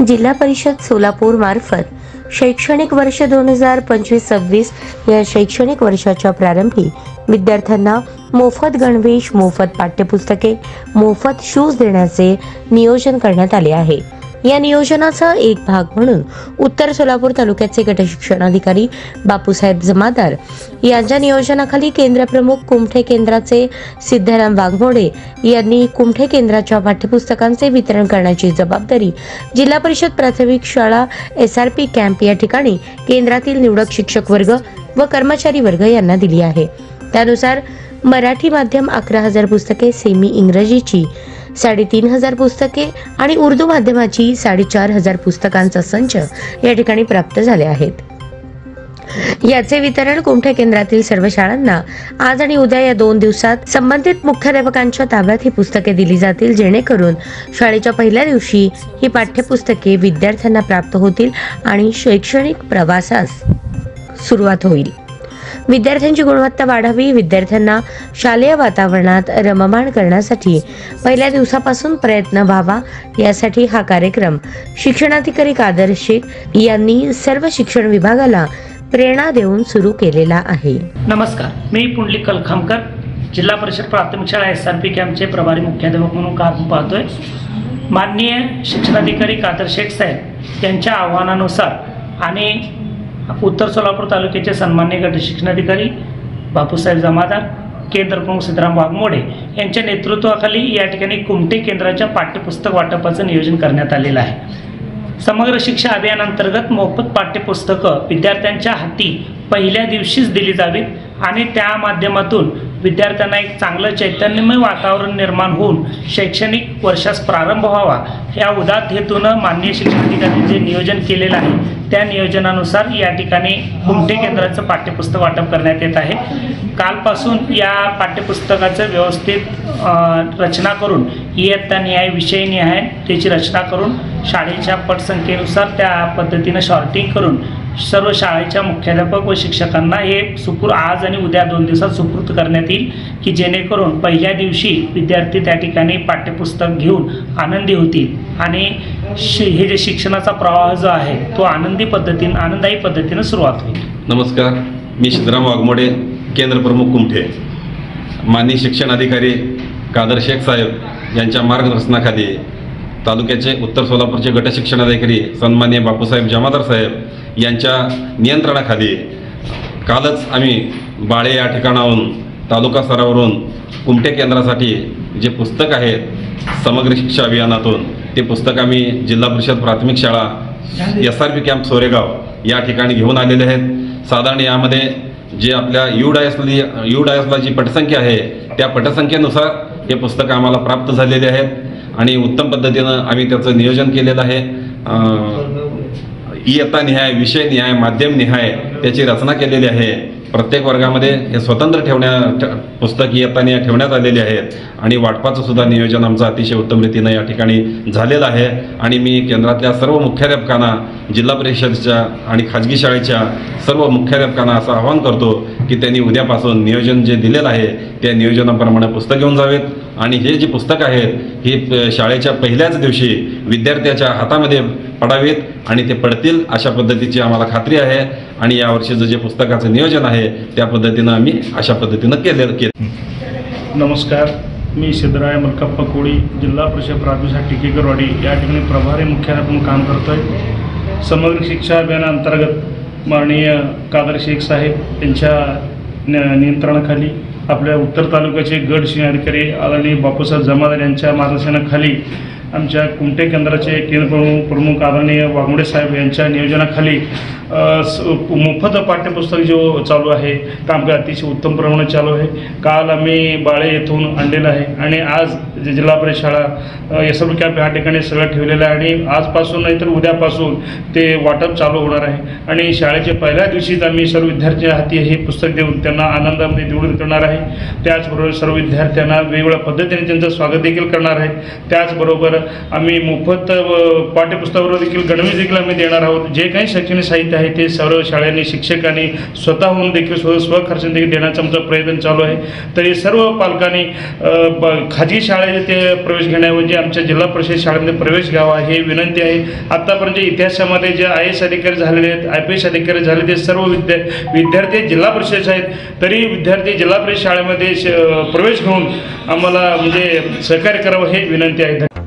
जिल्हा परिषद सोलापूर मार्फत शैक्षणिक वर्ष 2025-26 या शैक्षणिक वर्षाच्या प्रारंभी विद्यार्थ्यांना मोफत गणवेश, मोफत पाठ्यपुस्तके, मोफत शूज देण्याचे नियोजन करण्यात आले आहे। या नियोजनाचा एक भाग म्हणून उत्तर सोलापूर तालुक्याचे गट शिक्षणाधिकारी बापूसाहेब जमादार यांच्या नियोजनाखाली केंद्र प्रमुख कुमठे केंद्राचे सिद्धाराम वाघमोडे यांनी कुमठे केंद्राच्या पाठ्यपुस्तकांचे वितरण करण्याची जबाबदारी जिल्हा परिषद प्राथमिक शाळा SRP कॅम्प या ठिकाणी केंद्रातील निवडक शिक्षक वर्ग व कर्मचारी वर्ग यांना दिली आहे। त्यानुसार मराठी माध्यम 11,000 पुस्तके, सेमी इंग्रजीची 3,500 पुस्तके आणि उर्दू माध्यमाची 4,500 पुस्तकांचा संच या ठिकाणी प्राप्त झाले आहेत। याचे वितरण कुमठे केंद्रातील सर्व शाळांना आज आणि उद्या या 2 दिवसात संबंधित मुख्याध्यापकांच्या ताब्यात ही पुस्तके दिली जातील, जेणेकरून शाळेच्या पहिल्या दिवशी ही पाठ्यपुस्तके विद्यार्थ्यांना प्राप्त होतील आणि शैक्षणिक प्रवासास सुरुवात होईल। विद्यार्थ्यांची गुणवत्ता वाढावी, विद्यार्थ्यांना शालेय वातावरणात रममाण करण्यासाठी पहिल्या दिवसापासून प्रयत्न व्हावा, यासाठी हा कार्यक्रम शिक्षणाधिकारी कादर शेख यांनी सर्व शिक्षण विभागाला प्रेरणा देऊन सुरू केलेला आहे। नमस्कार, मी पुंडलिक कलखामकर, जिल्हा परिषद प्राथमिक शाळा SRP कॅम्पचे प्रभारी मुख्याध्यापक म्हणून काम पाहतोय। माननीय शिक्षणाधिकारी कादर शेख साहेब यांच्या आव्हानानुसार आणि उत्तर सोलापूर तालुक्याचे सन्माननीय गट शिक्षणाधिकारी बापूसाहेब जमादार, केंद्र प्रमुख सिद्धाराम वाघमोडे यांच्या नेतृत्वाखाली या ठिकाणी कुमठे केंद्राच्या पाठ्यपुस्तक वाटपाचं नियोजन करण्यात आलेलं आहे। समग्र शिक्षा अभियान अंतर्गत मोफत पाठ्यपुस्तकं विद्यार्थ्यांच्या हाती पहिल्या दिवशीच दिली जावीत आणि त्या माध्यमातून विद्यार्थ्यांना एक चांगलं चैतन्यमय वातावरण निर्माण होऊन शैक्षणिक वर्षास प्रारंभ व्हावा, या उदात्त हेतूनं माननीय शिक्षणाधिकाऱ्यांनी जे नियोजन केलेलं आहे त्या नियोजनानुसार या ठिकाणी कुमठे केंद्राचं पाठ्यपुस्तक वाटप करण्यात येत आहे। कालपासून या पाठ्यपुस्तकाचं व्यवस्थित रचना करून इयत्ता निहाय, विषय निहाय त्याची रचना करून शाळेच्या पटसंख्येनुसार त्या पद्धतीनं शॉर्टिंग करून सर्व शाळेच्या मुख्याध्यापक व शिक्षकांना हे आज आणि उद्या 2 दिवसात सुपूर्द करण्यात येईल, की जेणेकरून पहिल्या दिवशी विद्यार्थी त्या ठिकाणी पाठ्यपुस्तक घेऊन आनंदी होतील आणि हे जे शिक्षणाचा प्रवाह जो आहे तो आनंदायी पद्धतीने सुरुवात होईल। नमस्कार, मी सिद्धाराम वाघमोडे, केंद्र प्रमुख कुमठे। माननीय शिक्षणाधिकारी कादर शेख साहेब यांच्या मार्गदर्शनाखाली तालुक्याचे उत्तर सोलापूरचे गट शिक्षणाधिकारी सन्माननीय बापूसाहेब जमादार साहेब यांच्या नियंत्रणाखाली कालच आम्ही बाळे या ठिकाणाहून तालुका स्तरावरून कुमठे केंद्रासाठी जे पुस्तक आहे समग्र शिक्षा अभियानातून ते पुस्तक आम्ही जिल्हा परिषद प्राथमिक शाळा SRP कॅम्प सोरेगाव या ठिकाणी घेऊन आलेले आहेत। साधारण यामध्ये जे आपल्या UDISला जी पटसंख्या आहे त्या पटसंख्येनुसार हे पुस्तक आम्हाला प्राप्त झालेले आहेत आणि उत्तम पद्धतीनं आम्ही त्याचं नियोजन केलेलं आहे। इयत्ता निहाय, विषय निहाय, माध्यम निहाय त्याची रचना केलेली आहे। प्रत्येक वर्गामध्ये हे स्वतंत्र पुस्तक इयत्ता निहाय ठेवण्यात आलेले आहेत आणि वाटपाचं सुद्धा नियोजन आमचं अतिशय उत्तम रीतीनं या ठिकाणी झालेलं आहे। आणि मी केंद्रातल्या सर्व मुख्याध्यापकांना, जिल्हा परिषदेच्या आणि खाजगी शाळेच्या सर्व मुख्याध्यापकांना असं आवाहन करतो की त्यांनी उद्यापासून नियोजन जे दिलेलं आहे त्या नियोजनाप्रमाणे पुस्तक घेऊन जावेत आणि हे जे पुस्तक आहेत हे शाळेच्या पहिल्याच दिवशी विद्यार्थ्याच्या हातामध्ये पडावेत आणि ते पडतील अशा पद्धतीची आम्हाला खात्री आहे आणि यावर्षीचं जे पुस्तकाचं नियोजन आहे त्या पद्धतीनं आम्ही अशा पद्धतीनं केलं। नमस्कार, मी सिद्धराय मलकप्पा कोळी, जिल्हा परिषद प्राथमिक शाळा टिकेकरवाडी या ठिकाणी प्रभारी मुख्याध्यापक म्हणून काम करतोय। समग्र शिक्षा अभियानाअंतर्गत माननीय कादर शेख साहेब यांच्या नियंत्रणाखाली आपल्या उत्तर तालुक्याचे गट शिक्षणाधिकारी आदरणीय बापूसाहेब जमादार यांच्या मार्गदर्शनाखाली आमच्या कुमठे केंद्राचे केंद्र प्रमुख आदरणीय वाघमोडे साहेब यांच्या नियोजनाखाली मोफत पाठ्यपुस्तक जो चालू आहे कामकाज अतिशय उत्तम प्रमाणात चालू आहे। काल आम्ही बाळे येथून आणलेलं आहे आणि आज जिल्हा परिषद शाळा SRP कॅम्प या ठिकाणी सगळं ठेवलेलं आहे आणि आजपासून नाहीतर उद्यापासून ते वाटप चालू होणार आहे आणि शाळेच्या पहिल्या दिवशीच आम्ही सर्व विद्यार्थ्यांच्या हाती हे पुस्तक देऊन त्यांना आनंदामध्ये निवडून करणार आहे। त्याचबरोबर सर्व विद्यार्थ्यांना वेगवेगळ्या पद्धतीने त्यांचं स्वागत देखील करणार आहे। त्याचबरोबर आम्ही मोफत पाठ्यपुस्तकावर देखील गणवेश देखील आम्ही देणार आहोत। जे काही शैक्षणिक साहित्य आहे ते सर्व शाळांनी शिक्षकांनी स्वतःहून देखील स्वखर्चाने देखील देण्याचा आमचा प्रयत्न चालू आहे। तरी सर्व पालकांनी खाजगी शाळा शाळेत ते प्रवेश घेण्याऐवजी आमच्या जिल्हा परिषद शाळेमध्ये प्रवेश घ्यावा हे विनंती आहे. आत्तापर्यंत इतिहासामध्ये जे IAS अधिकारी झालेले आहेत, IPS अधिकारी झाले, ते सर्व विद्यार्थी जिल्हा परिषदेचे आहेत. तरी विद्यार्थी जिल्हा परिषद शाळेमध्ये प्रवेश घेऊन आम्हाला म्हणजे सहकार्य करावं हे विनंती आहे.